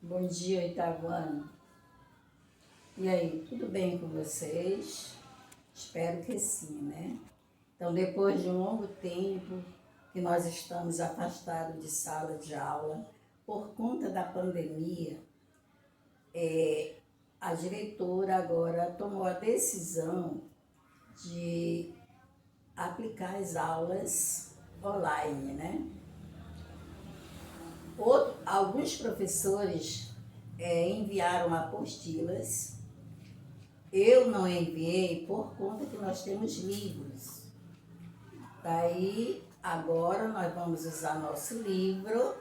Bom dia, oitavo ano. E aí, tudo bem com vocês? Espero que sim, né? Então, depois de um longo tempo que nós estamos afastados de sala de aula, por conta da pandemia, a diretora agora tomou a decisão de aplicar as aulas online, né? Alguns professores enviaram apostilas. Eu não enviei por conta que nós temos livros. Daí, agora nós vamos usar nosso livro.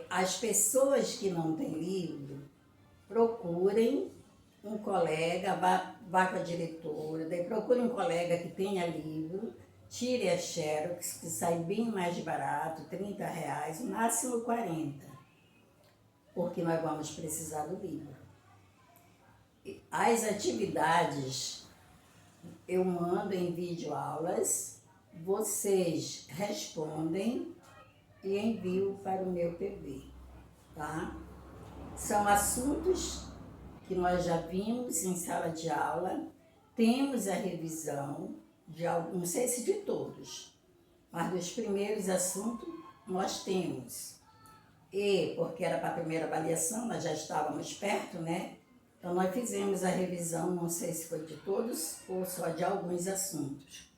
As pessoas que não têm livro, procurem um colega, vá com a diretora, daí procure um colega que tenha livro, tire a xerox, que sai bem mais barato, R$ 30, no máximo 40, porque nós vamos precisar do livro. As atividades eu mando em videoaulas, vocês respondem e envio para o meu PV, tá? São assuntos que nós já vimos em sala de aula, temos a revisão de alguns, não sei se de todos, mas dos primeiros assuntos nós temos. E, porque era para a primeira avaliação, nós já estávamos perto, né? Então, nós fizemos a revisão, não sei se foi de todos ou só de alguns assuntos.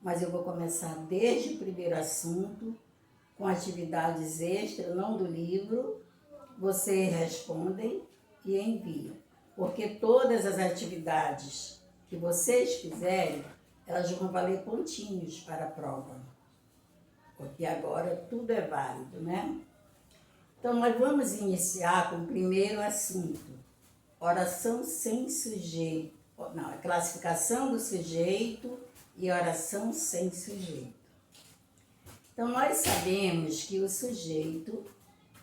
Mas eu vou começar desde o primeiro assunto, com atividades extras, não do livro. Vocês respondem e enviam. Porque todas as atividades que vocês fizerem, elas vão valer pontinhos para a prova. Porque agora tudo é válido, né? Então, nós vamos iniciar com o primeiro assunto. Oração sem sujeito. Não, a classificação do sujeito e oração sem sujeito. Então, nós sabemos que o sujeito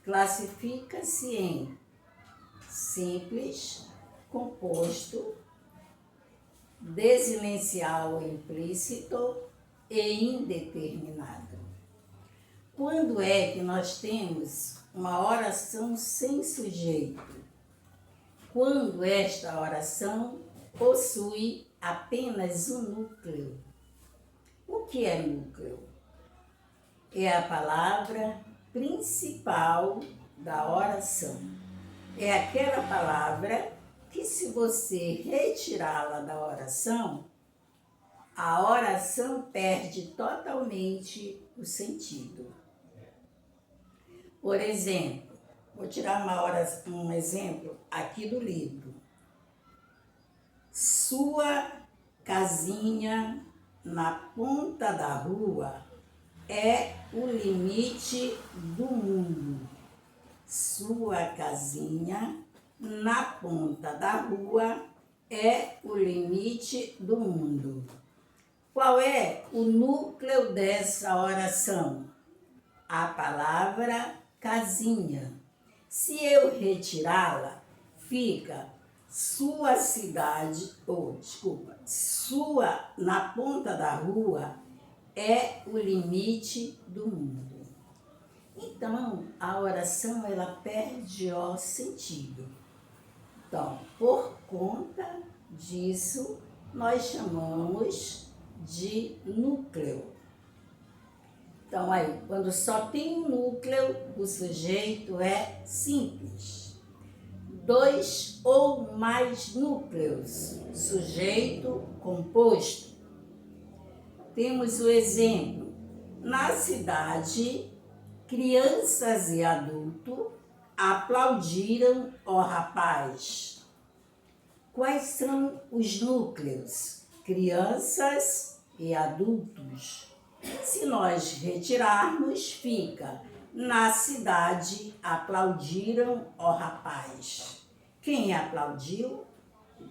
classifica-se em simples, composto, desinencial implícito e indeterminado. Quando é que nós temos uma oração sem sujeito? Quando esta oração possui apenas um núcleo. O que é núcleo? É a palavra principal da oração. É aquela palavra que, se você retirá-la da oração, a oração perde totalmente o sentido. Por exemplo, vou tirar um exemplo aqui do livro. Sua casinha na ponta da rua é o limite do mundo. Sua casinha na ponta da rua é o limite do mundo. Qual é o núcleo dessa oração? A palavra casinha. Se eu retirá-la, fica sua cidade, sua na ponta da rua é o limite do mundo. Então, a oração ela perde o sentido. Então, por conta disso, nós chamamos de núcleo. Então, aí, quando só tem um núcleo, o sujeito é simples. 2 ou mais núcleos, sujeito composto. Temos o exemplo. Na cidade, crianças e adultos aplaudiram o rapaz. Quais são os núcleos? Crianças e adultos. Se nós retirarmos, fica: na cidade aplaudiram o rapaz. Quem aplaudiu?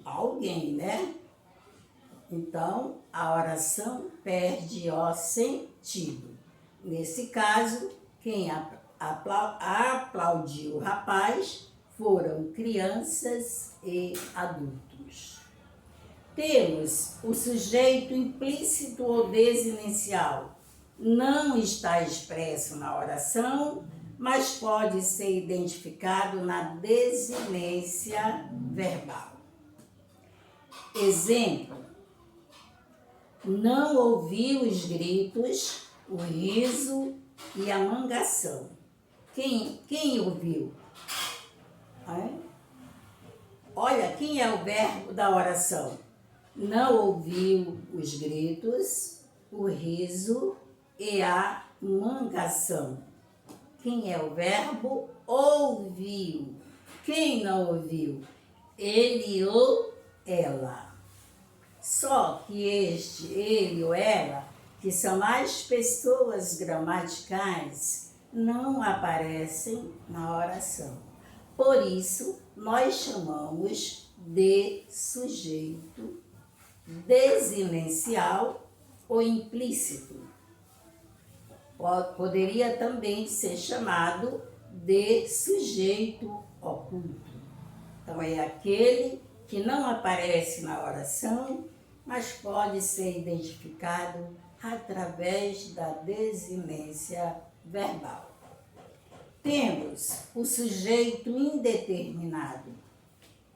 Alguém, né? Então, a oração perde o sentido. Nesse caso, quem aplaudiu o rapaz foram crianças e adultos. Temos o sujeito implícito ou desinencial. Não está expresso na oração, mas pode ser identificado na desinência verbal. Exemplo: não ouvi os gritos, o riso e a mangação. Quem ouviu? Olha, quem é o verbo da oração? Não ouviu os gritos, o riso e a mangação. Quem é o verbo? Ouviu. Quem não ouviu? Ele ou ela. Só que ele ou ela, que são as pessoas gramaticais, não aparecem na oração. Por isso, nós chamamos de sujeito desinencial ou implícito. Poderia também ser chamado de sujeito oculto. Então, é aquele que não aparece na oração, mas pode ser identificado através da desinência verbal. Temos o sujeito indeterminado.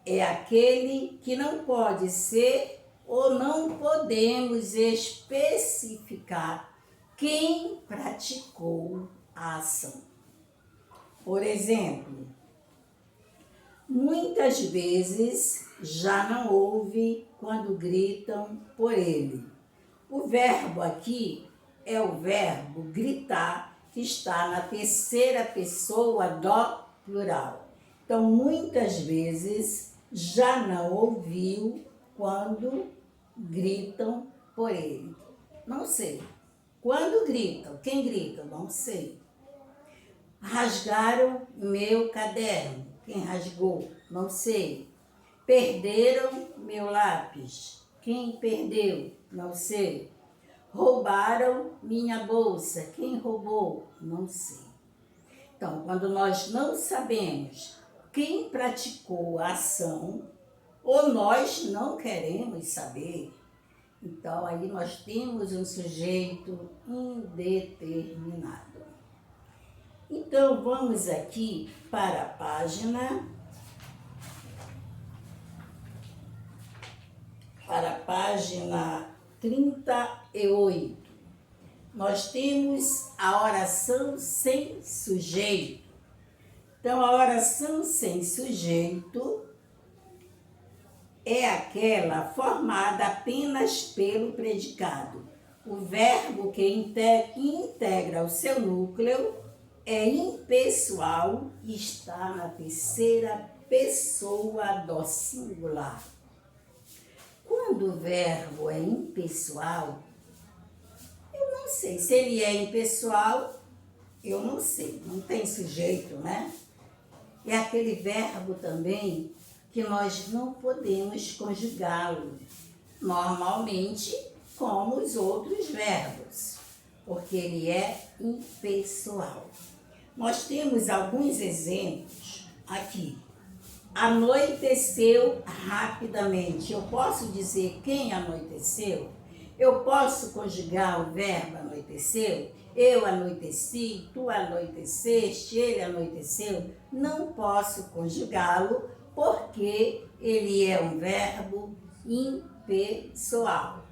É aquele que não pode ser ou não podemos especificar quem praticou a ação. Por exemplo, muitas vezes já não ouve quando gritam por ele. O verbo aqui é o verbo gritar, que está na terceira pessoa do plural. Então, muitas vezes já não ouviu quando gritam por ele. Não sei. Quando gritam? Quem grita? Não sei. Rasgaram meu caderno. Quem rasgou? Não sei. Perderam meu lápis. Quem perdeu? Não sei. Roubaram minha bolsa. Quem roubou? Não sei. Então, quando nós não sabemos quem praticou a ação, ou nós não queremos saber, então aí nós temos um sujeito indeterminado. Então, vamos aqui para a página 38. Nós temos a oração sem sujeito. Então, a oração sem sujeito é aquela formada apenas pelo predicado. O verbo que integra o seu núcleo é impessoal e está na terceira pessoa do singular. Quando o verbo é impessoal, eu não sei. Se ele é impessoal, eu não sei. Não tem sujeito, né? É aquele verbo também que nós não podemos conjugá-lo normalmente como os outros verbos, porque ele é impessoal. Nós temos alguns exemplos aqui. Anoiteceu rapidamente. Eu posso dizer quem anoiteceu? Eu posso conjugar o verbo anoiteceu? Eu anoiteci, tu anoiteceste, ele anoiteceu? Não posso conjugá-lo porque ele é um verbo impessoal.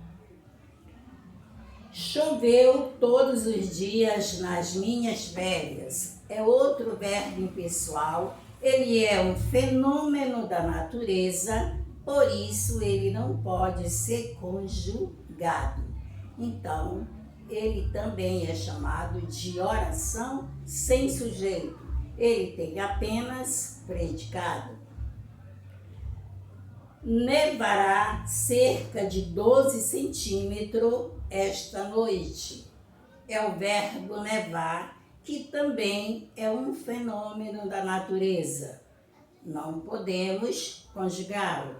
Choveu todos os dias nas minhas férias. É outro verbo impessoal. Ele é um fenômeno da natureza, por isso ele não pode ser conjugado. Então, ele também é chamado de oração sem sujeito. Ele tem apenas predicado. Nevará cerca de 12 centímetros esta noite. É o verbo nevar, que também é um fenômeno da natureza. Não podemos conjugá-lo.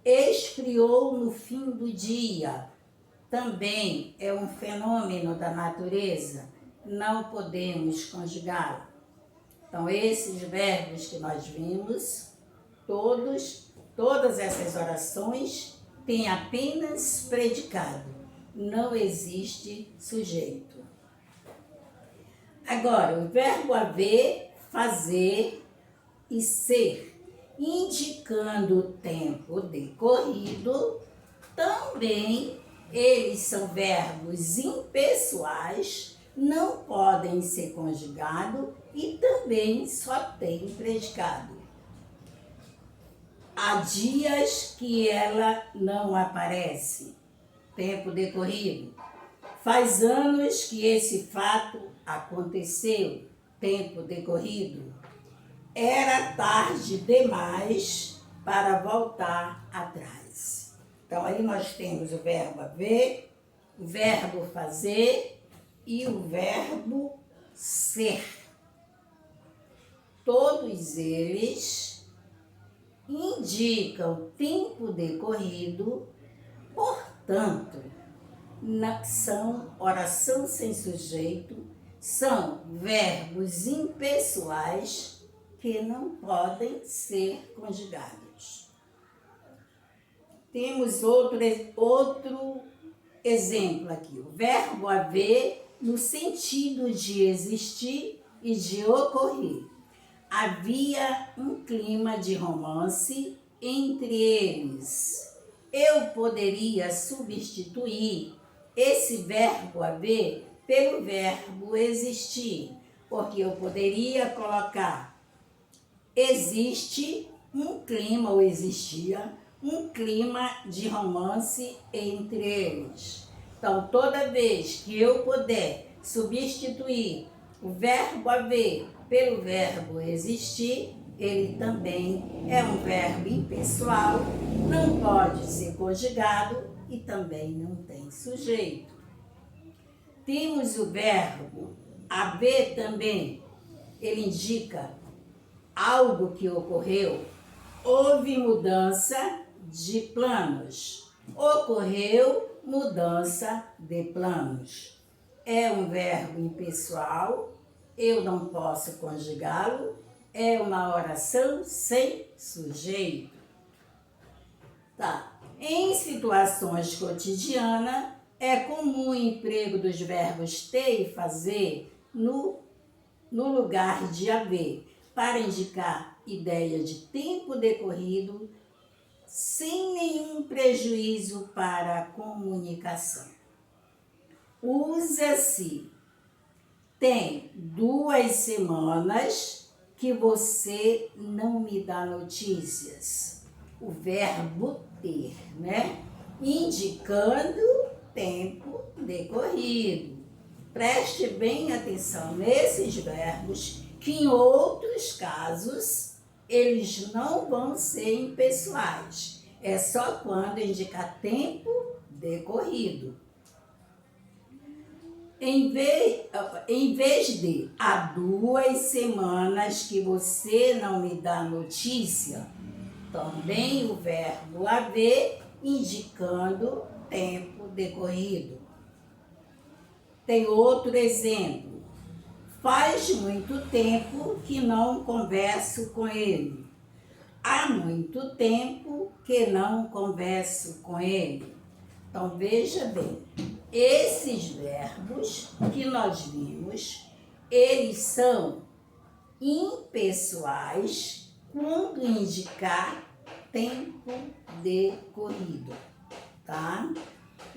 Esfriou no fim do dia. Também é um fenômeno da natureza. Não podemos conjugá-lo. Então, esses verbos que nós vimos, todas essas orações têm apenas predicado. Não existe sujeito. Agora, o verbo haver, fazer e ser, indicando o tempo decorrido, também eles são verbos impessoais, não podem ser conjugados e também só têm predicado. Há dias que ela não aparece, tempo decorrido. Faz anos que esse fato aconteceu, tempo decorrido. Era tarde demais para voltar atrás. Então, aí nós temos o verbo haver, o verbo fazer e o verbo ser. Todos eles indicam tempo decorrido, portanto, são oração sem sujeito, são verbos impessoais que não podem ser conjugados. Temos outro exemplo aqui, o verbo haver no sentido de existir e de ocorrer. Havia um clima de romance entre eles. Eu poderia substituir esse verbo haver pelo verbo existir, porque eu poderia colocar existe um clima, ou existia um clima de romance entre eles. Então, toda vez que eu puder substituir o verbo haver pelo verbo existir, ele também é um verbo impessoal, não pode ser conjugado e também não tem sujeito. Temos o verbo haver também, ele indica algo que ocorreu. Houve mudança de planos. Ocorreu mudança de planos. É um verbo impessoal, eu não posso conjugá-lo, é uma oração sem sujeito. Tá. Em situações cotidianas, é comum o emprego dos verbos ter e fazer no lugar de haver, para indicar ideia de tempo decorrido, sem nenhum prejuízo para a comunicação. Usa-se: tem 2 semanas que você não me dá notícias. O verbo ter, né? Indicando tempo decorrido. Preste bem atenção nesses verbos, que em outros casos eles não vão ser impessoais. É só quando indicar tempo decorrido. Em vez de há 2 semanas que você não me dá notícia, também o verbo haver indicando tempo decorrido. Tem outro exemplo. Faz muito tempo que não converso com ele. Há muito tempo que não converso com ele. Então, veja bem, esses verbos que nós vimos, eles são impessoais quando indicar tempo decorrido, tá?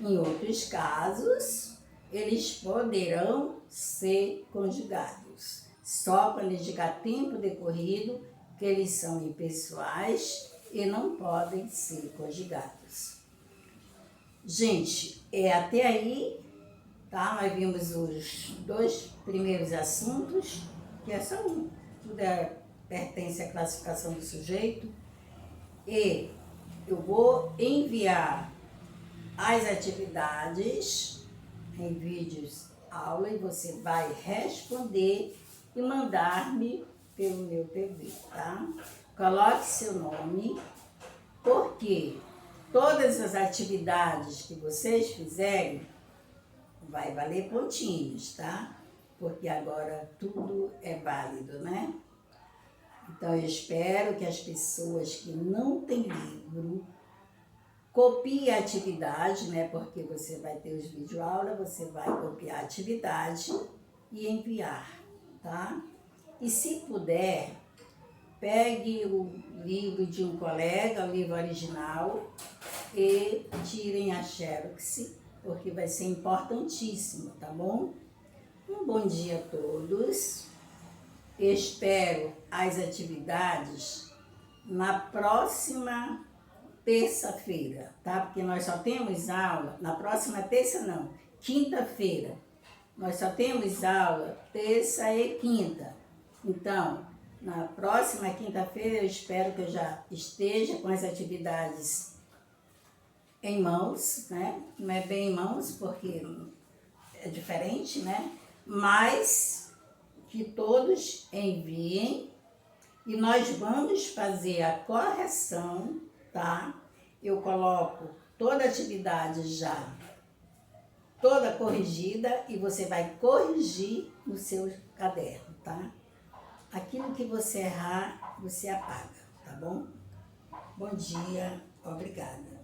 Em outros casos, eles poderão ser conjugados. Só quando indicar tempo decorrido, que eles são impessoais e não podem ser conjugados. Gente, até aí, tá? Nós vimos os 2 primeiros assuntos, que é só um, tudo pertence à classificação do sujeito. E eu vou enviar as atividades em vídeos aula e você vai responder e mandar-me pelo meu PV, tá? Coloque seu nome, porque todas as atividades que vocês fizerem vai valer pontinhos, tá? Porque agora tudo é válido, né? Então eu espero que as pessoas que não têm livro copiem a atividade, né? Porque você vai ter os videoaulas, você vai copiar a atividade e enviar. tá? E se puder, pegue o livro de um colega, o livro original, e tirem a xerox, porque vai ser importantíssimo, tá bom? Um bom dia a todos. Espero as atividades na próxima terça-feira, tá? Porque nós só temos aula, na próxima terça não, quinta-feira. Nós só temos aula terça e quinta. Então, na próxima quinta-feira eu espero que eu já esteja com as atividades em mãos, né? Não é bem em mãos, porque é diferente, né? Mas que todos enviem e nós vamos fazer a correção, tá? Eu coloco toda a atividade já toda corrigida e você vai corrigir no seu caderno, tá? Aquilo que você errar, você apaga, tá bom? Bom dia, obrigada.